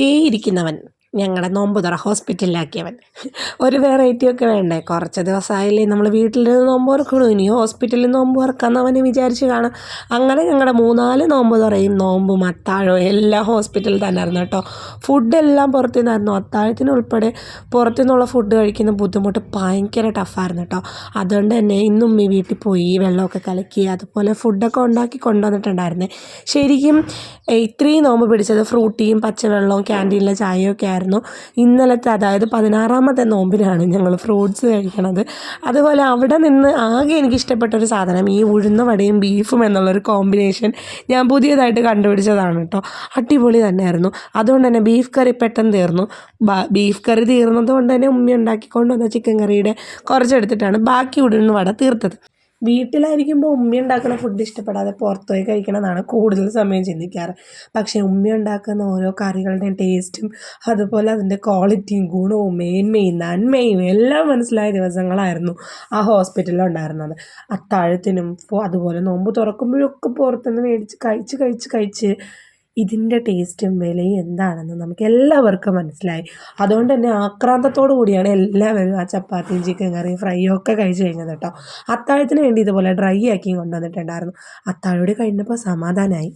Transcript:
ഇരിക്കുന്നവൻ ഞങ്ങളുടെ നോമ്പുതുറ ഹോസ്പിറ്റലിലാക്കിയവൻ. ഒരു വെറൈറ്റിയൊക്കെ വേണ്ടേ? കുറച്ച് ദിവസമായില്ലേ നമ്മൾ വീട്ടിൽ നിന്ന് നോമ്പ് തുറക്കണു, ഇനി ഹോസ്പിറ്റലിൽ നോമ്പ് തുറക്കാമെന്ന് അവന് വിചാരിച്ച് കാണാം. അങ്ങനെ ഞങ്ങളുടെ 3-4 നോമ്പ് തുറയും നോമ്പും അത്താഴവും എല്ലാം ഹോസ്പിറ്റലിൽ തന്നെയായിരുന്നു കേട്ടോ. ഫുഡെല്ലാം പുറത്തു നിന്നായിരുന്നു. അത്താഴത്തിനുൾപ്പെടെ പുറത്തു നിന്നുള്ള ഫുഡ് കഴിക്കുന്ന ബുദ്ധിമുട്ട് ഭയങ്കര ടഫായിരുന്നു കേട്ടോ. അതുകൊണ്ട് തന്നെ ഇന്നും ഈ വീട്ടിൽ പോയി വെള്ളമൊക്കെ കലക്കി അതുപോലെ ഫുഡൊക്കെ ഉണ്ടാക്കി കൊണ്ടുവന്നിട്ടുണ്ടായിരുന്നേ. ശരിക്കും ഇത്രയും നോമ്പ് പിടിച്ചത് ഫ്രൂട്ടിയും പച്ചവെള്ളവും ക്യാൻറ്റീനിലെ ചായയൊക്കെ ആയിരുന്നു. ഇന്നലത്തെ, അതായത് 16ാമത്തെ നോമ്പിനാണ് ഞങ്ങൾ ഫ്രൂട്ട്സ് കഴിക്കണത്. അതുപോലെ അവിടെ നിന്ന് ആകെ എനിക്കിഷ്ടപ്പെട്ടൊരു സാധനം ഈ ഉഴുന്ന വടയും ബീഫും എന്നുള്ളൊരു കോമ്പിനേഷൻ ഞാൻ പുതിയതായിട്ട് കണ്ടുപിടിച്ചതാണ് കേട്ടോ. അടിപൊളി തന്നെയായിരുന്നു. അതുകൊണ്ട് തന്നെ ബീഫ് കറി പെട്ടെന്ന് തീർന്നു. ബീഫ് കറി തീർന്നത് കൊണ്ട് തന്നെ ഉമ്മ ഉണ്ടാക്കിക്കൊണ്ട് വന്ന ചിക്കൻ കറിയുടെ കുറച്ചെടുത്തിട്ടാണ് ബാക്കി ഉഴുന്ന വട തീർത്തത്. വീട്ടിലായിരിക്കുമ്പോൾ ഉമ്മ ഉണ്ടാക്കുന്ന ഫുഡ് ഇഷ്ടപ്പെടാതെ പുറത്ത് പോയി കഴിക്കണമെന്നാണ് കൂടുതൽ സമയം ചിന്തിക്കാറ്. പക്ഷേ ഉമ്മ ഉണ്ടാക്കുന്ന ഓരോ കറികളുടെയും ടേസ്റ്റും അതുപോലെ അതിൻ്റെ ക്വാളിറ്റിയും ഗുണവും മേന്മയും നന്മയും എല്ലാം മനസ്സിലായ ദിവസങ്ങളായിരുന്നു ആ ഹോസ്പിറ്റലിലുണ്ടായിരുന്നത്. അത്താഴത്തിനും അതുപോലെ നോമ്പ് തുറക്കുമ്പോഴൊക്കെ പുറത്തുനിന്ന് മേടിച്ച് കഴിച്ച് ഇതിൻ്റെ ടേസ്റ്റും വിലയും എന്താണെന്ന് നമുക്ക് എല്ലാവർക്കും മനസ്സിലായി. അതുകൊണ്ട് തന്നെ ആക്രാന്തത്തോടു കൂടിയാണ് എല്ലാവരും ആ ചപ്പാത്തിയും ചിക്കൻ കറിയും ഫ്രൈയും ഒക്കെ കഴിച്ച് കഴിഞ്ഞത് കേട്ടോ. അത്താഴത്തിന് വേണ്ടി ഇതുപോലെ ഡ്രൈ ആക്കി കൊണ്ടുവന്നിട്ടുണ്ടായിരുന്നു. അത്താഴോടെ കഴിഞ്ഞപ്പോൾ സമാധാനമായി.